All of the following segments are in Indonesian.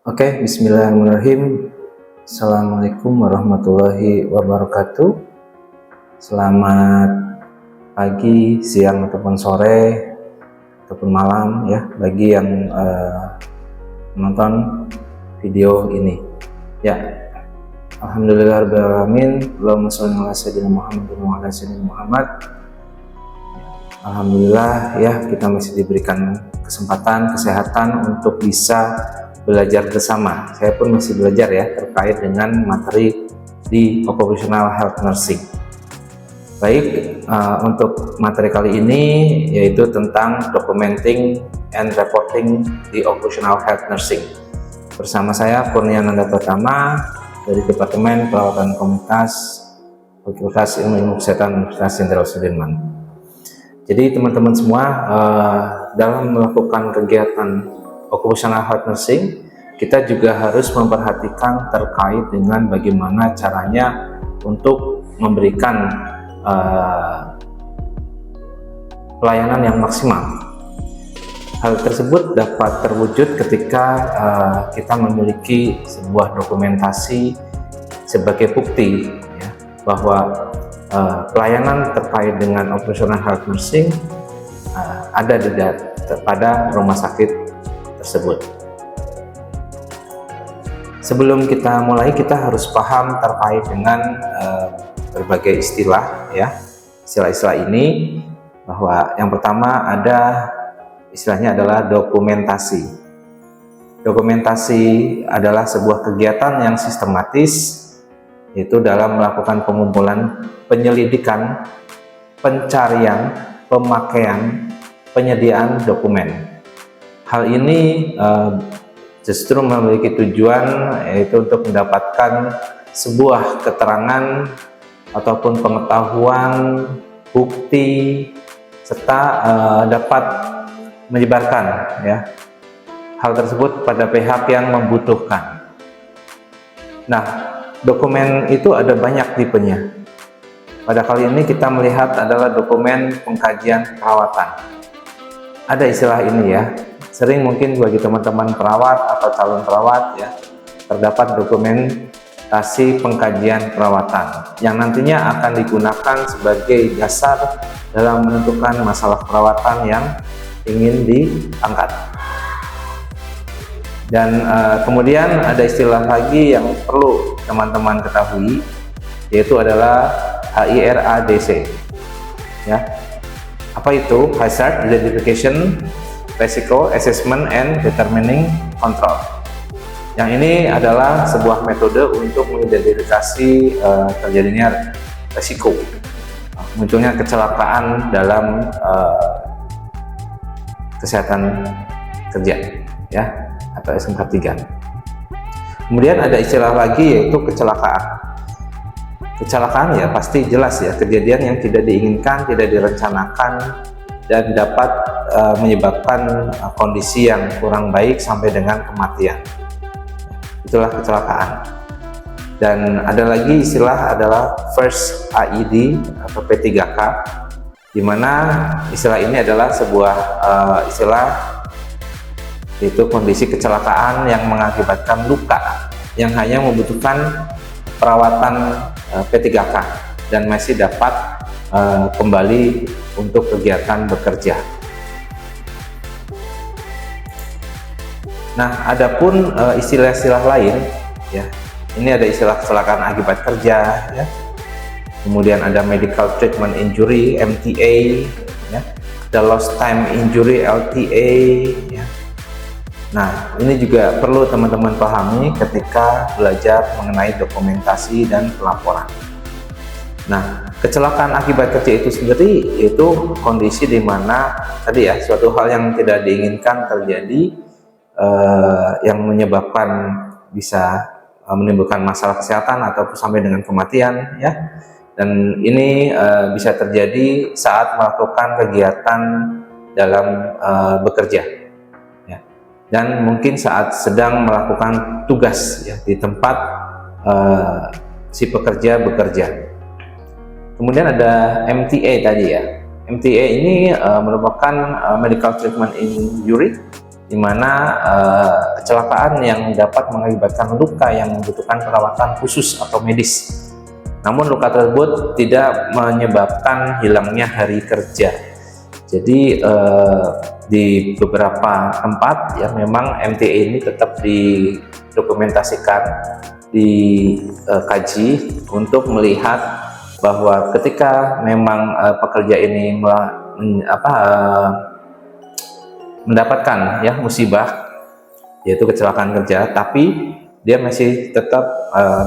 Oke, bismillahirrahmanirrahim. Assalamualaikum warahmatullahi wabarakatuh. Selamat pagi, siang, ataupun sore, ataupun malam ya, bagi yang menonton video ini. Ya, alhamdulillahirrahmanirrahim. Allahumma sholli ala sayyidina Muhammad wa ala sayyidina Muhammad. Alhamdulillah ya, kita masih diberikan kesempatan, kesehatan untuk bisa belajar bersama. Saya pun masih belajar ya terkait dengan materi di Occupational Health Nursing. Baik, untuk materi kali ini yaitu tentang documenting and reporting di Occupational Health Nursing. Bersama saya Kurnia Nanda Pratama dari Departemen Perawatan Komunitas Fakultas Ilmu Kesehatan Universitas Jenderal Sudirman. Jadi teman-teman semua, dalam melakukan kegiatan Occupational Health Nursing, kita juga harus memperhatikan terkait dengan bagaimana caranya untuk memberikan pelayanan yang maksimal. Hal tersebut dapat terwujud ketika kita memiliki sebuah dokumentasi sebagai bukti ya, bahwa pelayanan terkait dengan Occupational Health Nursing ada pada rumah sakit tersebut. Sebelum kita mulai, kita harus paham terkait dengan berbagai istilah ya. Istilah-istilah ini, bahwa yang pertama ada istilahnya adalah dokumentasi. Dokumentasi adalah sebuah kegiatan yang sistematis, yaitu dalam melakukan pengumpulan, penyelidikan, pencarian, pemakaian, penyediaan dokumen. Hal ini justru memiliki tujuan, yaitu untuk mendapatkan sebuah keterangan ataupun pengetahuan, bukti, serta dapat menyebarkan ya hal tersebut pada pihak yang membutuhkan. Nah, dokumen itu ada banyak tipenya. Pada kali ini kita melihat adalah dokumen pengkajian perawatan. Ada istilah ini ya. Sering mungkin bagi teman-teman perawat atau calon perawat ya, terdapat dokumentasi pengkajian perawatan yang nantinya akan digunakan sebagai dasar dalam menentukan masalah perawatan yang ingin diangkat. Dan kemudian ada istilah lagi yang perlu teman-teman ketahui, yaitu adalah HIRADC ya. Apa itu? Hazard Identification, Risiko Assessment and Determining Control. Yang ini adalah sebuah metode untuk mengidentifikasi terjadinya risiko munculnya kecelakaan dalam kesehatan kerja ya, atau SMK3. Kemudian ada istilah lagi, yaitu kecelakaan. Kecelakaan ya pasti jelas ya, kejadian yang tidak diinginkan, tidak direncanakan, dan dapat menyebabkan kondisi yang kurang baik sampai dengan kematian. Itulah kecelakaan. Dan ada lagi istilah adalah First AED atau P3K, di mana istilah ini adalah sebuah istilah, yaitu kondisi kecelakaan yang mengakibatkan luka yang hanya membutuhkan perawatan P3K dan masih dapat kembali untuk kegiatan bekerja. Nah, adapun istilah-istilah lain ya, ini ada istilah kecelakaan akibat kerja ya. Kemudian ada medical treatment injury (MTA) ya. Ada lost time injury (LTA) ya. Nah, ini juga perlu teman-teman pahami ketika belajar mengenai dokumentasi dan pelaporan. Nah, kecelakaan akibat kerja itu sendiri yaitu kondisi di mana tadi ya, suatu hal yang tidak diinginkan terjadi, yang menyebabkan bisa menimbulkan masalah kesehatan atau sampai dengan kematian ya. Dan ini bisa terjadi saat melakukan kegiatan dalam bekerja ya. Dan mungkin saat sedang melakukan tugas ya di tempat si pekerja bekerja. Kemudian ada MTA tadi ya. MTA ini merupakan medical treatment injury di mana kecelakaan yang dapat mengakibatkan luka yang membutuhkan perawatan khusus atau medis. Namun luka tersebut tidak menyebabkan hilangnya hari kerja. Jadi di beberapa tempat ya memang MTA ini tetap didokumentasikan, dikaji untuk melihat bahwa ketika memang pekerja ini mendapatkan ya musibah, yaitu kecelakaan kerja, tapi dia masih tetap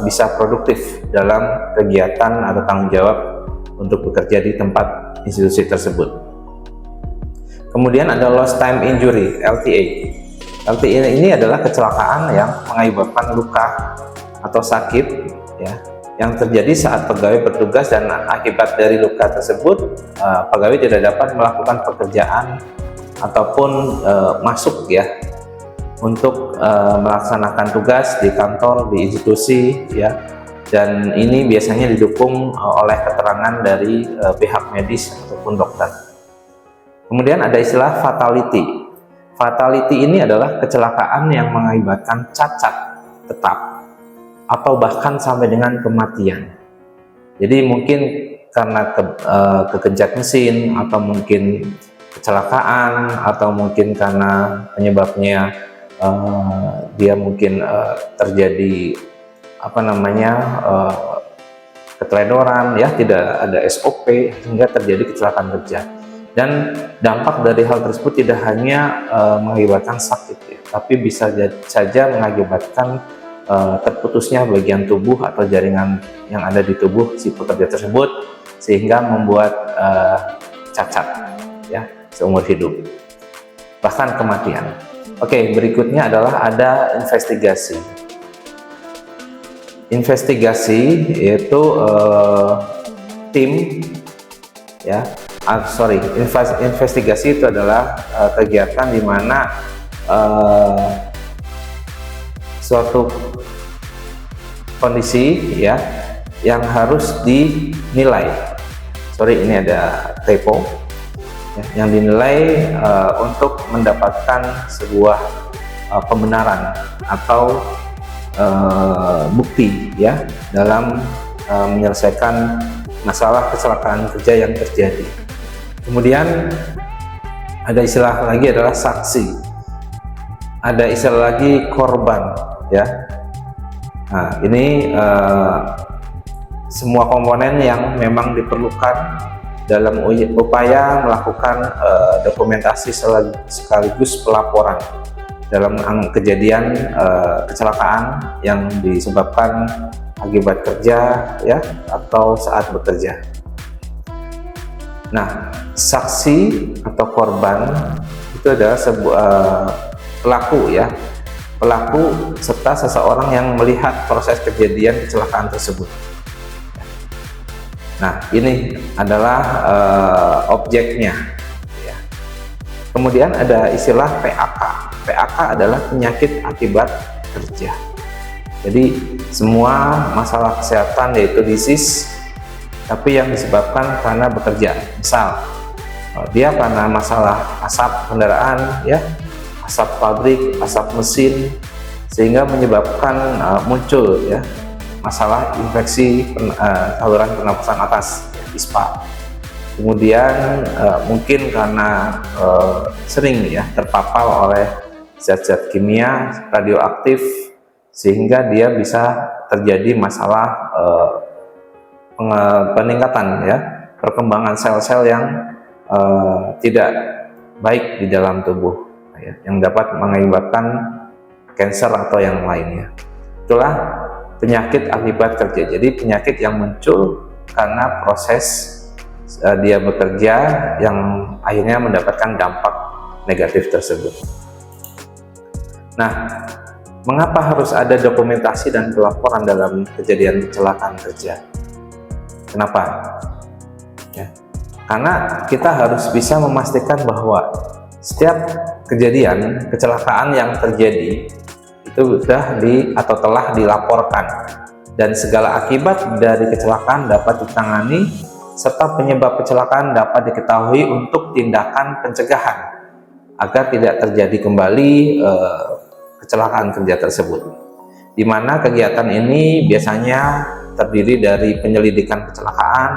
bisa produktif dalam kegiatan atau tanggung jawab untuk bekerja di tempat institusi tersebut. Kemudian ada lost time injury, LTA. LTA ini adalah kecelakaan yang mengakibatkan luka atau sakit ya yang terjadi saat pegawai bertugas, dan akibat dari luka tersebut pegawai tidak dapat melakukan pekerjaan ataupun masuk ya untuk melaksanakan tugas di kantor, di institusi ya, dan ini biasanya didukung oleh keterangan dari pihak medis ataupun dokter. Kemudian ada istilah fatality. Fatality ini adalah kecelakaan yang mengakibatkan cacat tetap atau bahkan sampai dengan kematian. Jadi mungkin karena kegenjat mesin, atau mungkin kecelakaan, atau mungkin karena penyebabnya dia mungkin terjadi keteledoran ya, tidak ada SOP hingga terjadi kecelakaan kerja. Dan dampak dari hal tersebut tidak hanya mengakibatkan sakit ya, tapi bisa saja mengakibatkan terputusnya bagian tubuh atau jaringan yang ada di tubuh si pekerja tersebut, sehingga membuat cacat ya seumur hidup, bahkan kematian. Oke, berikutnya adalah ada investigasi. Investigasi yaitu tim ya, investigasi itu adalah kegiatan di mana suatu kondisi ya yang harus dinilai. Sorry, ini ada typo. Yang dinilai untuk mendapatkan sebuah pembenaran atau bukti ya dalam menyelesaikan masalah kecelakaan kerja yang terjadi. Kemudian ada istilah lagi adalah saksi, ada istilah lagi korban ya. Nah, ini semua komponen yang memang diperlukan dalam upaya melakukan dokumentasi sekaligus pelaporan dalam kejadian kecelakaan yang disebabkan akibat kerja ya atau saat bekerja. Nah, saksi atau korban itu adalah sebuah pelaku ya, pelaku serta seseorang yang melihat proses kejadian kecelakaan tersebut. Nah, ini adalah objeknya ya. Kemudian ada istilah PAK. PAK adalah penyakit akibat kerja. Jadi semua masalah kesehatan yaitu disease, tapi yang disebabkan karena bekerja. Misal dia karena masalah asap kendaraan ya, asap pabrik, asap mesin, sehingga menyebabkan muncul ya masalah infeksi saluran pernapasan atas ya, ISPA. Kemudian mungkin karena sering ya terpapar oleh zat-zat kimia radioaktif, sehingga dia bisa terjadi masalah peningkatan ya perkembangan sel-sel yang tidak baik di dalam tubuh ya, yang dapat mengakibatkan kanker atau yang lainnya. Itulah penyakit akibat kerja. Jadi penyakit yang muncul karena proses dia bekerja yang akhirnya mendapatkan dampak negatif tersebut. Nah, mengapa harus ada dokumentasi dan pelaporan dalam kejadian kecelakaan kerja? Kenapa? Ya, karena kita harus bisa memastikan bahwa setiap kejadian kecelakaan yang terjadi itu sudah atau telah dilaporkan, dan segala akibat dari kecelakaan dapat ditangani serta penyebab kecelakaan dapat diketahui untuk tindakan pencegahan agar tidak terjadi kembali kecelakaan kerja tersebut. Di mana kegiatan ini biasanya terdiri dari penyelidikan kecelakaan,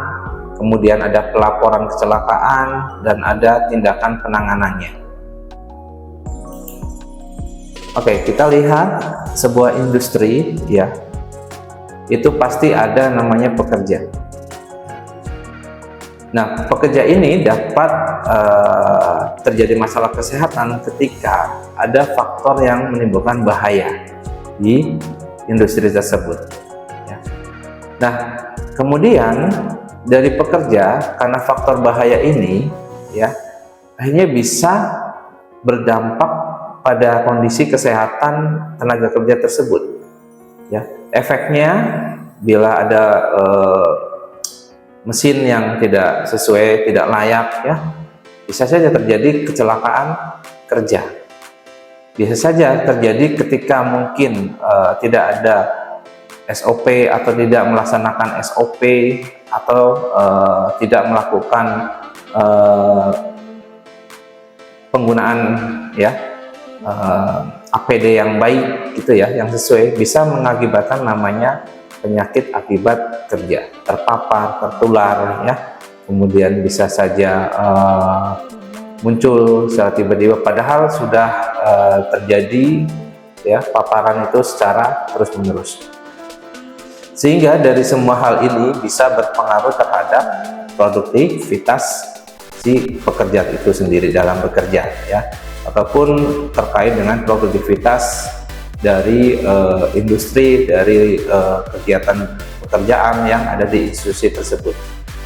kemudian ada pelaporan kecelakaan, dan ada tindakan penanganannya. Oke, kita lihat sebuah industri, ya, itu pasti ada namanya pekerja. Nah, pekerja ini dapat terjadi masalah kesehatan ketika ada faktor yang menimbulkan bahaya di industri tersebut. Ya. Nah, kemudian dari pekerja, karena faktor bahaya ini, ya, akhirnya bisa berdampak pada kondisi kesehatan tenaga kerja tersebut. Ya, efeknya bila ada mesin yang tidak sesuai, tidak layak, ya, bisa saja terjadi kecelakaan kerja. Bisa saja terjadi ketika mungkin tidak ada SOP atau tidak melaksanakan SOP atau tidak melakukan penggunaan, ya, APD yang baik, gitu ya, yang sesuai, bisa mengakibatkan namanya penyakit akibat kerja, terpapar, tertular, ya, kemudian bisa saja muncul secara tiba-tiba padahal sudah terjadi, ya, paparan itu secara terus-menerus. Sehingga dari semua hal ini bisa berpengaruh terhadap produktivitas si pekerja itu sendiri dalam bekerja, ya, ataupun terkait dengan produktivitas dari industri, dari kegiatan pekerjaan yang ada di institusi tersebut,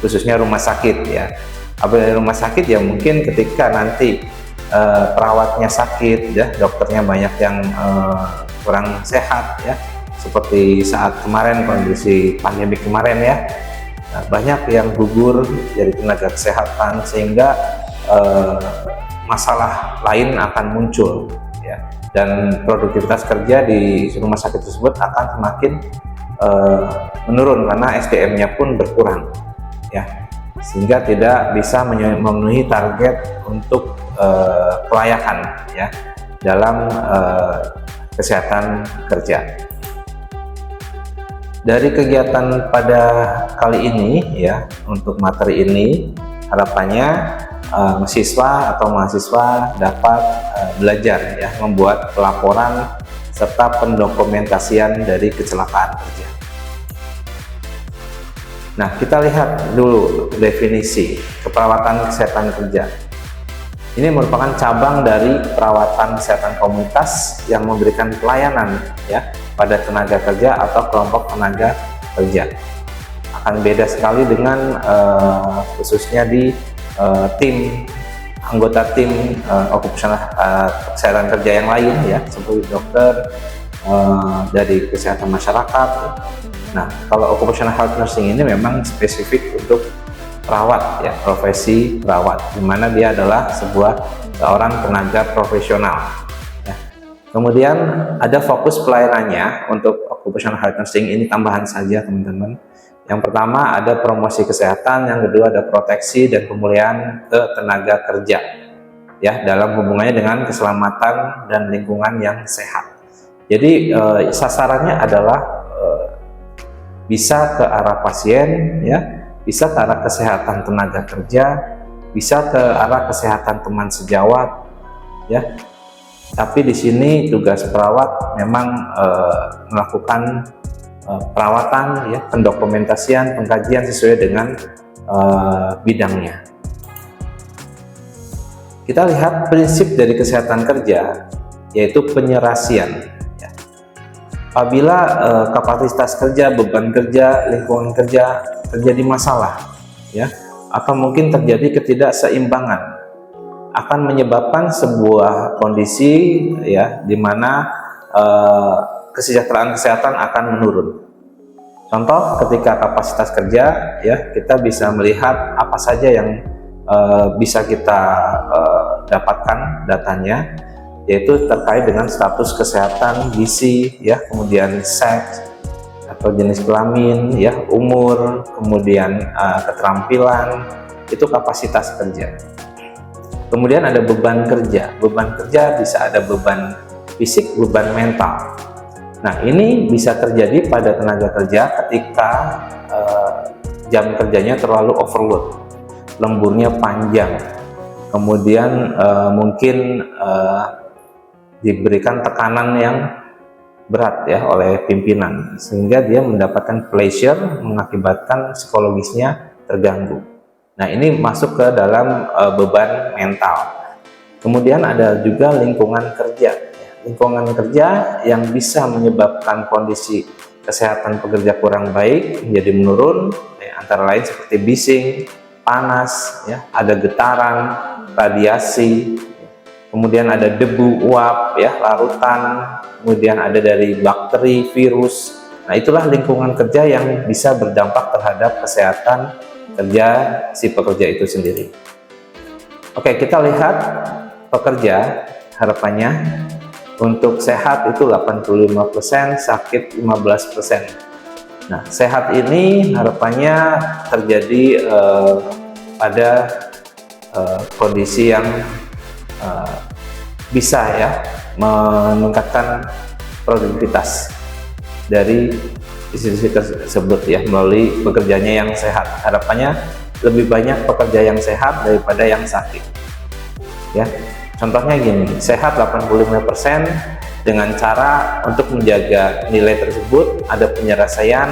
khususnya rumah sakit, ya. Apabila rumah sakit, ya, mungkin ketika nanti perawatnya sakit, ya, dokternya banyak yang kurang sehat, ya, seperti saat kemarin kondisi pandemi kemarin, ya, banyak yang gugur dari tenaga kesehatan, sehingga masalah lain akan muncul, ya, dan produktivitas kerja di rumah sakit tersebut akan semakin menurun karena SDM-nya pun berkurang, ya, sehingga tidak bisa memenuhi target untuk kelayakan, ya, dalam kesehatan kerja. Dari kegiatan pada kali ini, ya, untuk materi ini harapannya mahasiswa atau mahasiswa dapat belajar, ya, membuat pelaporan serta pendokumentasian dari kecelakaan kerja. Nah, kita lihat dulu definisi keperawatan kesehatan kerja. Ini merupakan cabang dari perawatan kesehatan komunitas yang memberikan pelayanan, ya, pada tenaga kerja atau kelompok tenaga kerja. Akan beda sekali dengan khususnya di tim anggota tim okupasional kesehatan kerja yang lain, ya, seperti dokter, dari kesehatan masyarakat. Nah, kalau occupational health nursing ini memang spesifik untuk perawat, ya, profesi perawat, di mana dia adalah seorang tenaga profesional, ya. Kemudian ada fokus pelayanannya untuk occupational health nursing ini, tambahan saja, teman-teman. Yang pertama ada promosi kesehatan, yang kedua ada proteksi dan pemulihan ke tenaga kerja, ya, dalam hubungannya dengan keselamatan dan lingkungan yang sehat. Jadi sasarannya adalah bisa ke arah pasien, ya, bisa ke arah kesehatan tenaga kerja, bisa ke arah kesehatan teman sejawat, ya. Tapi di sini tugas perawat memang melakukan perawatan, ya, pendokumentasian, pengkajian sesuai dengan bidangnya. Kita lihat prinsip dari kesehatan kerja, yaitu penyerasian, ya. Apabila kapasitas kerja, beban kerja, lingkungan kerja terjadi masalah, ya, atau mungkin terjadi ketidakseimbangan, akan menyebabkan sebuah kondisi, ya, di mana kesejahteraan kesehatan akan menurun. Contoh, ketika kapasitas kerja, ya, kita bisa melihat apa saja yang bisa kita dapatkan datanya, yaitu terkait dengan status kesehatan gizi, ya, kemudian seks atau jenis kelamin, ya, umur, kemudian keterampilan, itu kapasitas kerja. Kemudian ada beban kerja. Beban kerja bisa ada beban fisik, beban mental. Nah, ini bisa terjadi pada tenaga kerja ketika jam kerjanya terlalu overload, lemburnya panjang, kemudian mungkin diberikan tekanan yang berat ya oleh pimpinan, sehingga dia mendapatkan pleasure, mengakibatkan psikologisnya terganggu. Nah, ini masuk ke dalam beban mental. Kemudian ada juga lingkungan kerja. Lingkungan kerja yang bisa menyebabkan kondisi kesehatan pekerja kurang baik menjadi menurun, antara lain seperti bising, panas, ya, ada getaran, radiasi, kemudian ada debu uap, ya, larutan, kemudian ada dari bakteri, virus. Nah, itulah lingkungan kerja yang bisa berdampak terhadap kesehatan kerja si pekerja itu sendiri. Oke, kita lihat pekerja, harapannya untuk sehat itu 85%, sakit 15%. Nah, sehat ini harapannya terjadi pada kondisi yang bisa ya meningkatkan produktivitas dari institusi tersebut ya melalui pekerjanya yang sehat. Harapannya lebih banyak pekerja yang sehat daripada yang sakit. Ya, contohnya gini, sehat 85% dengan cara untuk menjaga nilai tersebut, ada penyelesaian,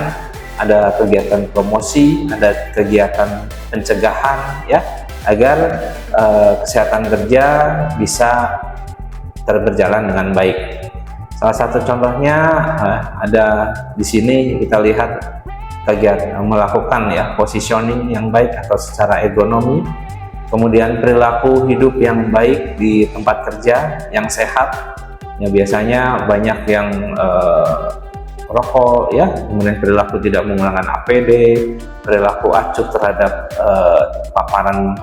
ada kegiatan promosi, ada kegiatan pencegahan ya, agar kesehatan kerja bisa berjalan dengan baik. Salah satu contohnya ada di sini kita lihat kegiatan melakukan ya positioning yang baik atau secara ergonomi, kemudian perilaku hidup yang baik di tempat kerja yang sehat. Ya, biasanya banyak yang rokok ya, kemudian perilaku tidak menggunakan APD, perilaku acuh terhadap paparan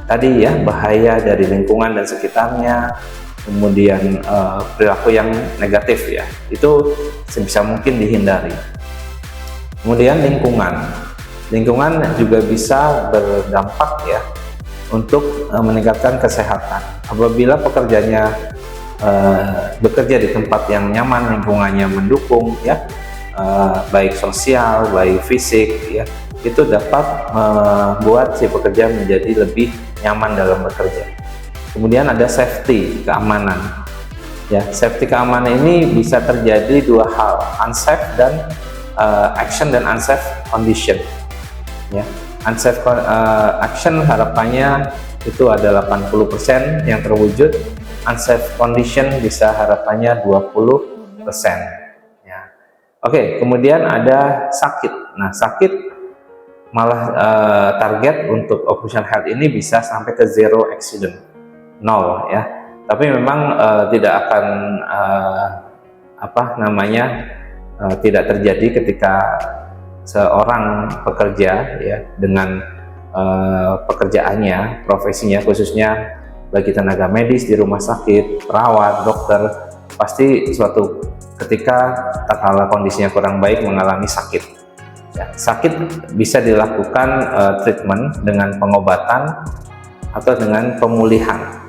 tadi ya, bahaya dari lingkungan dan sekitarnya. Kemudian perilaku yang negatif ya, itu sebisa mungkin dihindari. Kemudian lingkungan juga bisa berdampak ya untuk meningkatkan kesehatan. Apabila pekerjanya bekerja di tempat yang nyaman, lingkungannya mendukung ya, baik sosial, baik fisik ya, itu dapat membuat si pekerja menjadi lebih nyaman dalam bekerja. Kemudian ada safety, keamanan. Ya, safety keamanan ini bisa terjadi dua hal, unsafe dan action dan unsafe condition. Ya, unsafe action harapannya itu ada 80% yang terwujud, unsafe condition bisa harapannya 20%. Ya. Oke, kemudian ada sakit. Nah, sakit malah target untuk occupational health ini bisa sampai ke zero accident. 0 ya, tapi memang tidak akan tidak terjadi ketika seorang pekerja ya dengan pekerjaannya, profesinya, khususnya bagi tenaga medis di rumah sakit, perawat, dokter, pasti suatu ketika tatkala kondisinya kurang baik mengalami sakit ya, sakit bisa dilakukan treatment dengan pengobatan atau dengan pemulihan.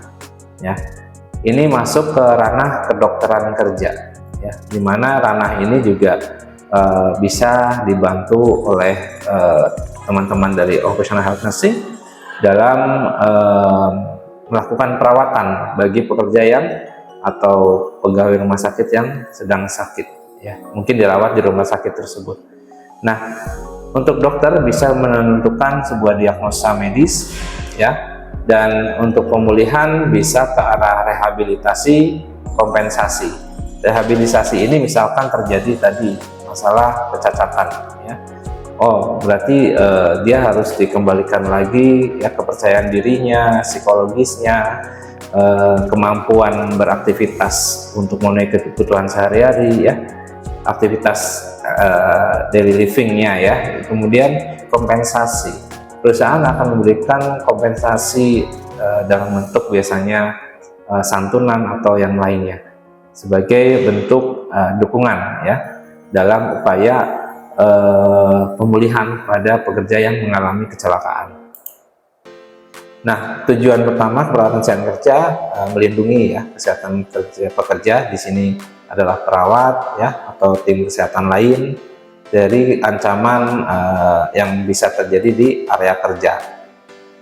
Ya, ini masuk ke ranah kedokteran kerja, ya, di mana ranah ini juga bisa dibantu oleh teman-teman dari occupational health nursing dalam melakukan perawatan bagi pekerja yang atau pegawai rumah sakit yang sedang sakit, ya, mungkin dirawat di rumah sakit tersebut. Nah, untuk dokter bisa menentukan sebuah diagnosa medis, ya. Dan untuk pemulihan bisa ke arah rehabilitasi, kompensasi. Rehabilitasi ini misalkan terjadi tadi masalah kecacatan, ya. Oh, berarti dia harus dikembalikan lagi ya kepercayaan dirinya, psikologisnya, kemampuan beraktivitas untuk memenuhi kebutuhan sehari-hari, ya, aktivitas daily livingnya ya. Kemudian kompensasi. Perusahaan akan memberikan kompensasi dalam bentuk biasanya santunan atau yang lainnya sebagai bentuk dukungan ya dalam upaya pemulihan pada pekerja yang mengalami kecelakaan. Nah, tujuan pertama perawatan kesehatan kerja melindungi ya kesehatan pekerja di sini adalah perawat ya atau tim kesehatan lain dari ancaman yang bisa terjadi di area kerja.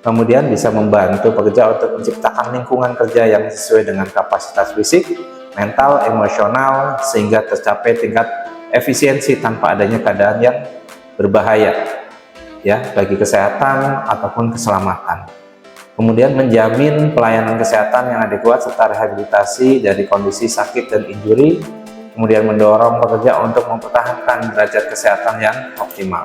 Kemudian bisa membantu pekerja untuk menciptakan lingkungan kerja yang sesuai dengan kapasitas fisik, mental, emosional sehingga tercapai tingkat efisiensi tanpa adanya keadaan yang berbahaya ya bagi kesehatan ataupun keselamatan. Kemudian menjamin pelayanan kesehatan yang adekuat serta rehabilitasi dari kondisi sakit dan injury, kemudian mendorong pekerja untuk mempertahankan derajat kesehatan yang optimal.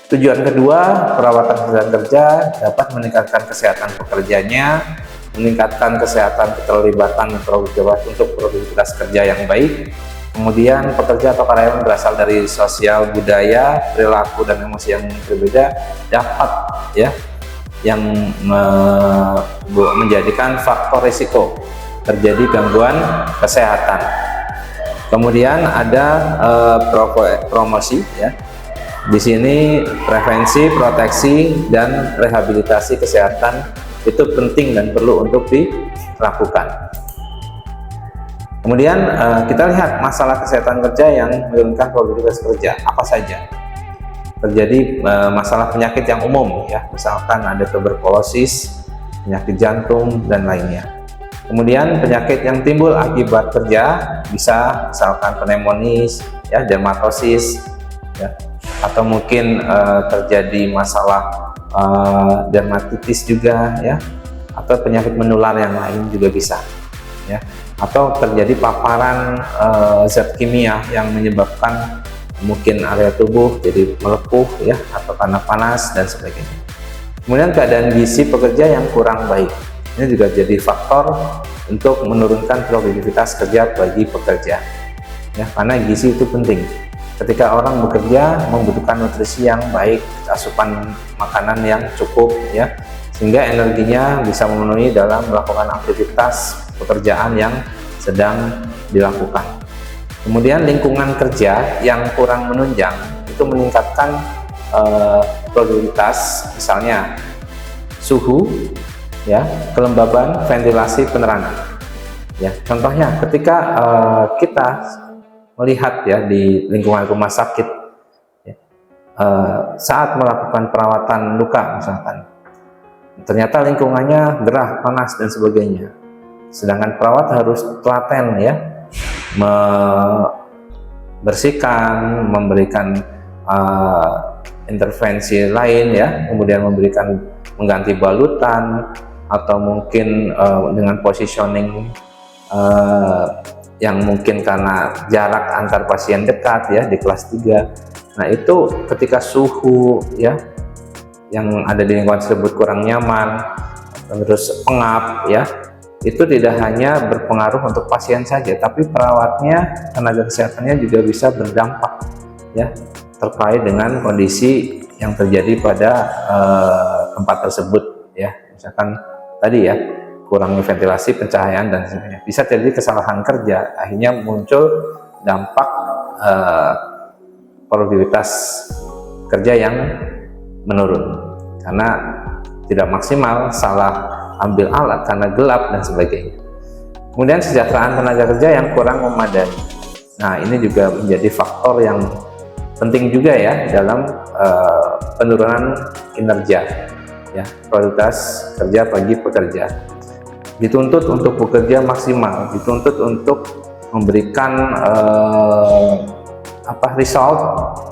Tujuan kedua, perawatan kesehatan kerja dapat meningkatkan kesehatan pekerjanya, meningkatkan kesehatan keterlibatan untuk produktivitas kerja yang baik. Kemudian pekerja atau karyawan berasal dari sosial, budaya, perilaku dan emosi yang berbeda dapat ya yang menjadikan faktor risiko terjadi gangguan kesehatan. Kemudian ada promosi ya. Di sini prevensi, proteksi dan rehabilitasi kesehatan itu penting dan perlu untuk dilakukan. Kemudian kita lihat masalah kesehatan kerja yang menurunkan produktivitas kerja apa saja. Terjadi masalah penyakit yang umum ya, misalkan ada tuberkulosis, penyakit jantung dan lainnya. Kemudian penyakit yang timbul akibat kerja bisa misalkan pneumonia ya, dermatosis ya, atau mungkin terjadi masalah dermatitis juga ya, atau penyakit menular yang lain juga bisa ya, atau terjadi paparan zat kimia yang menyebabkan mungkin area tubuh jadi melepuh ya atau karena panas dan sebagainya. Kemudian keadaan gizi pekerja yang kurang baik ini juga jadi faktor untuk menurunkan produktivitas kerja bagi pekerja ya, karena gizi itu penting. Ketika orang bekerja membutuhkan nutrisi yang baik, asupan makanan yang cukup ya, sehingga energinya bisa memenuhi dalam melakukan aktivitas pekerjaan yang sedang dilakukan. Kemudian lingkungan kerja yang kurang menunjang itu meningkatkan produktivitas, misalnya suhu, ya, kelembaban, ventilasi, penerangan. Ya, contohnya ketika kita melihat ya di lingkungan rumah sakit, ya, saat melakukan perawatan luka misalkan, ternyata lingkungannya gerah, panas dan sebagainya. Sedangkan perawat harus telaten ya, membersihkan, memberikan intervensi lain ya, kemudian mengganti balutan atau mungkin dengan positioning yang mungkin karena jarak antar pasien dekat ya di kelas 3. Nah, itu ketika suhu ya yang ada di lingkungan tersebut kurang nyaman, terus pengap ya, itu tidak hanya berpengaruh untuk pasien saja, tapi perawatnya, tenaga kesehatannya juga bisa berdampak ya terkait dengan kondisi yang terjadi pada tempat tersebut ya, misalkan tadi ya kurangnya ventilasi, pencahayaan dan sebagainya, bisa terjadi kesalahan kerja, akhirnya muncul dampak produktivitas kerja yang menurun karena tidak maksimal, salah ambil alat karena gelap dan sebagainya. Kemudian kesejahteraan tenaga kerja yang kurang memadai. Nah, ini juga menjadi faktor yang penting juga ya dalam penurunan kinerja ya, produktivitas kerja bagi pekerja. Dituntut untuk bekerja maksimal, dituntut untuk memberikan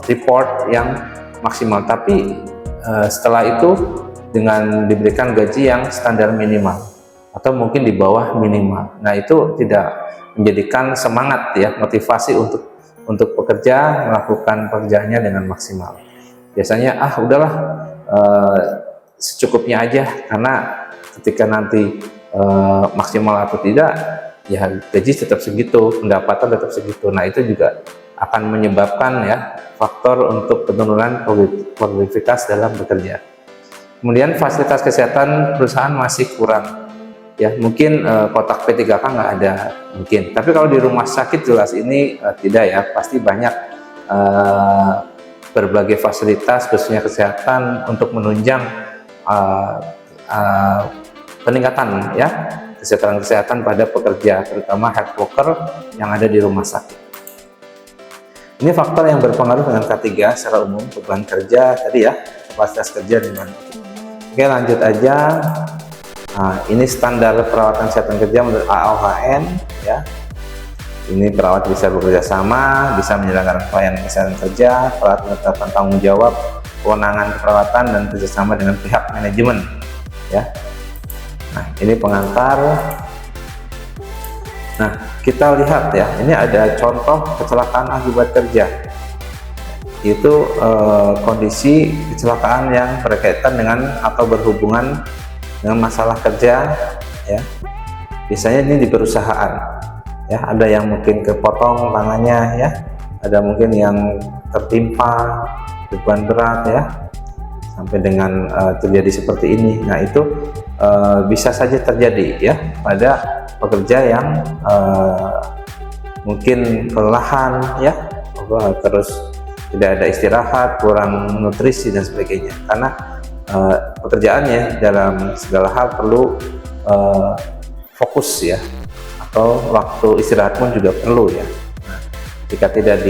report yang maksimal, tapi setelah itu dengan diberikan gaji yang standar minimal atau mungkin di bawah minimal. Nah, itu tidak menjadikan semangat ya, motivasi untuk pekerja melakukan pekerjaannya dengan maksimal. Biasanya udahlah secukupnya aja, karena ketika nanti maksimal atau tidak ya gaji tetap segitu, pendapatan tetap segitu. Nah, itu juga akan menyebabkan ya faktor untuk penurunan produktivitas dalam bekerja. Kemudian fasilitas kesehatan perusahaan masih kurang ya, mungkin kotak P3K nggak ada mungkin, tapi kalau di rumah sakit jelas ini tidak ya, pasti banyak berbagai fasilitas khususnya kesehatan untuk menunjang uh, uh, peningkatan ya kesejahteraan pada pekerja, terutama health worker yang ada di rumah sakit. Ini faktor yang berpengaruh dengan K3 secara umum, beban kerja tadi ya, kapasitas kerja dengan. Oke, lanjut aja. Nah, ini standar perawatan kesehatan kerja menurut AOHN ya. Ini perawat bisa bekerja sama, bisa menyelenggarakan pelayanan kesehatan kerja, perawat menetapkan tanggung jawab, kewenangan keperawatan dan kerjasama dengan pihak manajemen ya. Nah, ini pengantar. Nah, kita lihat ya, ini ada contoh kecelakaan akibat kerja. Itu kondisi kecelakaan yang berkaitan dengan atau berhubungan dengan masalah kerja ya. Biasanya ini di perusahaan ya, ada yang mungkin kepotong tangannya ya, ada mungkin yang tertimpa beban berat ya, sampai dengan terjadi seperti ini. Nah, itu bisa saja terjadi ya pada pekerja yang mungkin kelelahan ya, terus tidak ada istirahat, kurang nutrisi dan sebagainya, karena pekerjaannya dalam segala hal perlu fokus ya, atau waktu istirahat pun juga perlu ya. Nah, jika tidak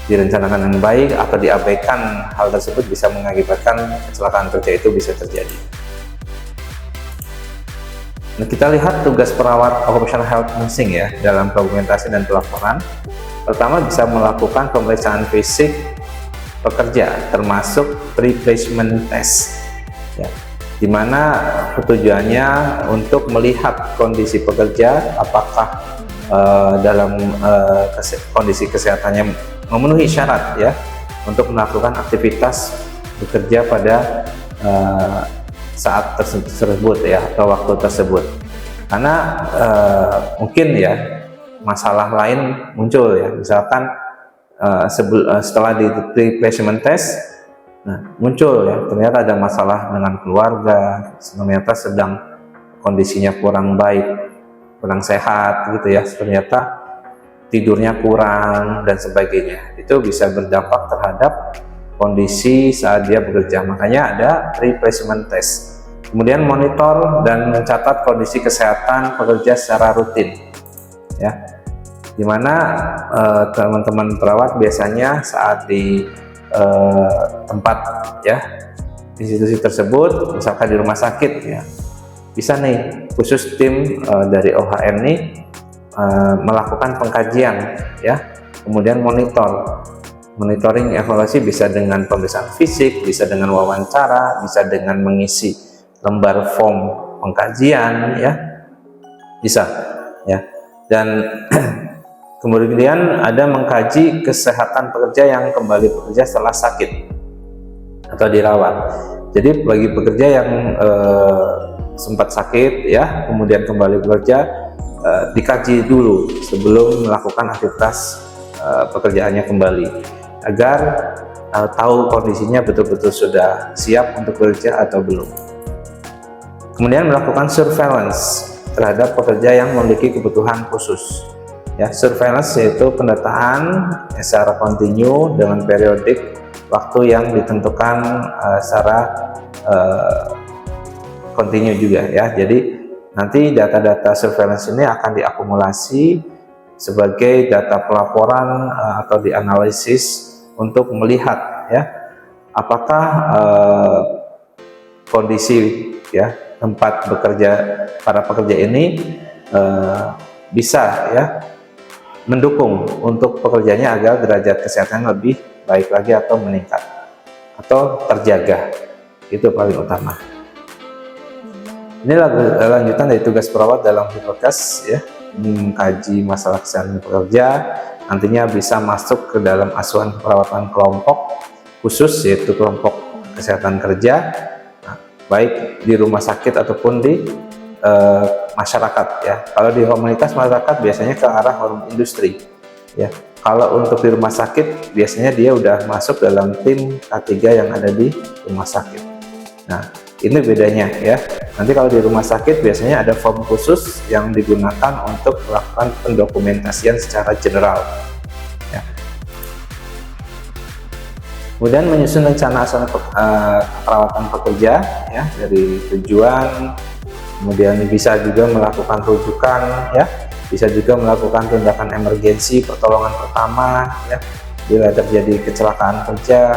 direncanakan dengan baik atau diabaikan, hal tersebut bisa mengakibatkan kecelakaan kerja itu bisa terjadi. Nah, kita lihat tugas perawat occupational health nursing ya dalam dokumentasi dan pelaporan. Pertama, bisa melakukan pemeriksaan fisik pekerja termasuk pre-placement test ya, dimana tujuannya untuk melihat kondisi pekerja, apakah dalam kondisi kesehatannya memenuhi syarat ya untuk melakukan aktivitas bekerja pada saat tersebut ya, atau waktu tersebut. Karena mungkin ya masalah lain muncul ya, misalkan setelah di pre-placement test, nah muncul ya ternyata ada masalah dengan keluarga, ternyata sedang kondisinya kurang baik, kurang sehat gitu ya, ternyata tidurnya kurang dan sebagainya. Itu bisa berdampak terhadap kondisi saat dia bekerja. Makanya ada pre-placement test. Kemudian monitor dan mencatat kondisi kesehatan pekerja secara rutin ya, dimana teman-teman perawat biasanya saat di tempat ya institusi tersebut, misalkan di rumah sakit ya, bisa nih khusus tim dari OHM nih melakukan pengkajian ya, kemudian monitoring evaluasi, bisa dengan pemeriksaan fisik, bisa dengan wawancara, bisa dengan mengisi lembar form pengkajian ya, bisa ya. Dan kemudian ada mengkaji kesehatan pekerja yang kembali bekerja setelah sakit atau dirawat. Jadi bagi pekerja yang sempat sakit ya, kemudian kembali bekerja, dikaji dulu sebelum melakukan aktivitas pekerjaannya kembali, agar tahu kondisinya betul-betul sudah siap untuk bekerja atau belum. Kemudian melakukan surveillance terhadap pekerja yang memiliki kebutuhan khusus ya. Surveillance yaitu pendataan secara kontinu dengan periodik waktu yang ditentukan secara kontinu juga ya. Jadi nanti data-data surveillance ini akan diakumulasi sebagai data pelaporan atau dianalisis untuk melihat ya apakah kondisi ya tempat bekerja para pekerja ini bisa ya mendukung untuk pekerjanya agar derajat kesehatan lebih baik lagi atau meningkat atau terjaga. Itu paling utama. Ini lanjutan dari tugas perawat dalam Hippocrates ya, mengkaji masalah kesehatan pekerja, nantinya bisa masuk ke dalam asuhan perawatan kelompok khusus, yaitu kelompok kesehatan kerja, baik di rumah sakit ataupun di masyarakat ya. Kalau di komunitas masyarakat biasanya ke arah forum industri ya. Kalau untuk di rumah sakit biasanya dia udah masuk dalam tim K3 yang ada di rumah sakit. Nah, ini bedanya ya. Nanti kalau di rumah sakit biasanya ada form khusus yang digunakan untuk melakukan pendokumentasian secara general ya. Kemudian menyusun rencana perawatan pekerja ya, dari tujuan, kemudian bisa juga melakukan rujukan ya, bisa juga melakukan tindakan emergensi pertolongan pertama ya bila terjadi kecelakaan kerja,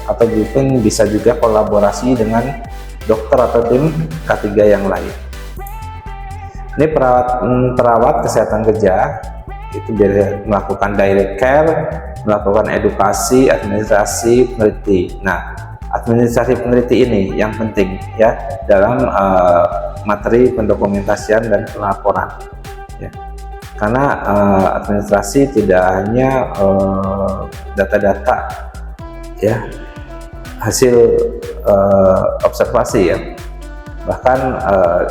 atau mungkin bisa juga kolaborasi dengan dokter atau tim K3 yang lain. Ini perawat kesehatan kerja itu biasa melakukan direct care, melakukan edukasi, administrasi, peneliti. Nah, administrasi peneliti ini yang penting ya dalam materi pendokumentasian dan pelaporan ya. Karena administrasi tidak hanya data-data ya, hasil observasi ya, bahkan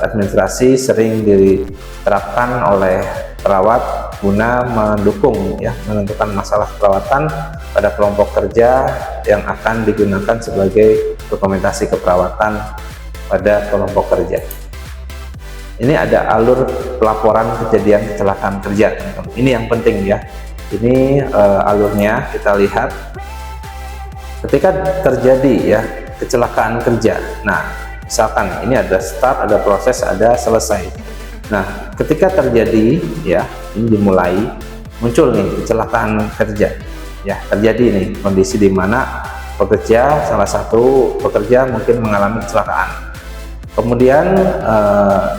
administrasi sering diterapkan oleh perawat guna mendukung ya, menentukan masalah perawatan pada kelompok kerja yang akan digunakan sebagai dokumentasi keperawatan pada kelompok kerja. Ini ada alur pelaporan kejadian kecelakaan kerja, teman-teman. Ini yang penting ya. Ini alurnya kita lihat ketika terjadi ya kecelakaan kerja. Nah, misalkan ini ada start, ada proses, ada selesai. Nah, ketika terjadi ya, ini dimulai muncul nih kecelakaan kerja ya, terjadi nih kondisi di mana pekerja, salah satu pekerja mungkin mengalami kecelakaan. Kemudian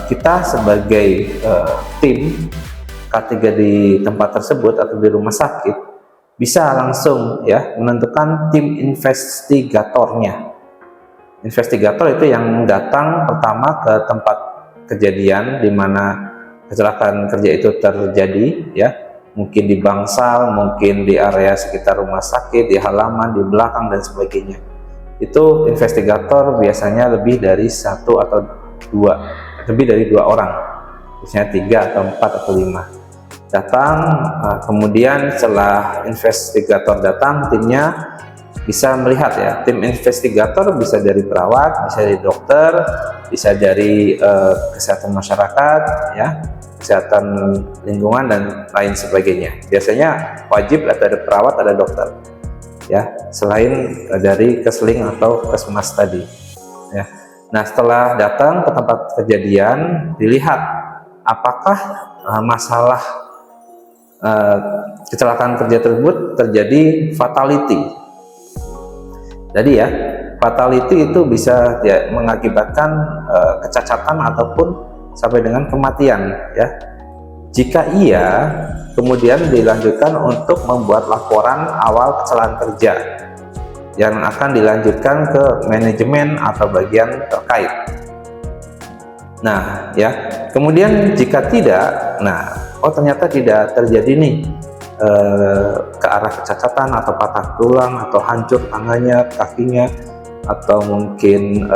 kita sebagai tim K3 di tempat tersebut atau di rumah sakit bisa langsung ya menentukan tim investigatornya. Investigator itu yang datang pertama ke tempat kejadian di mana kecelakaan kerja itu terjadi ya, mungkin di bangsal, mungkin di area sekitar rumah sakit, di halaman, di belakang dan sebagainya. Itu investigator biasanya lebih dari satu atau dua, lebih dari 2 orang, biasanya 3 atau 4 atau 5 datang. Kemudian setelah investigator datang, timnya bisa melihat ya, tim investigator bisa dari perawat, bisa dari dokter, bisa dari kesehatan masyarakat ya, kesehatan lingkungan dan lain sebagainya. Biasanya wajib ada perawat, ada dokter ya, selain dari Kesling atau Kesmas tadi ya. Nah, setelah datang ke tempat kejadian, dilihat apakah masalah kecelakaan kerja tersebut terjadi fatality. Jadi ya, fatality itu bisa ya, mengakibatkan kecacatan ataupun sampai dengan kematian ya. Jika iya, kemudian dilanjutkan untuk membuat laporan awal kecelakaan kerja yang akan dilanjutkan ke manajemen atau bagian terkait. Nah ya, kemudian jika tidak, nah ternyata tidak terjadi nih ke arah kecacatan atau patah tulang atau hancur tangannya, kakinya, atau mungkin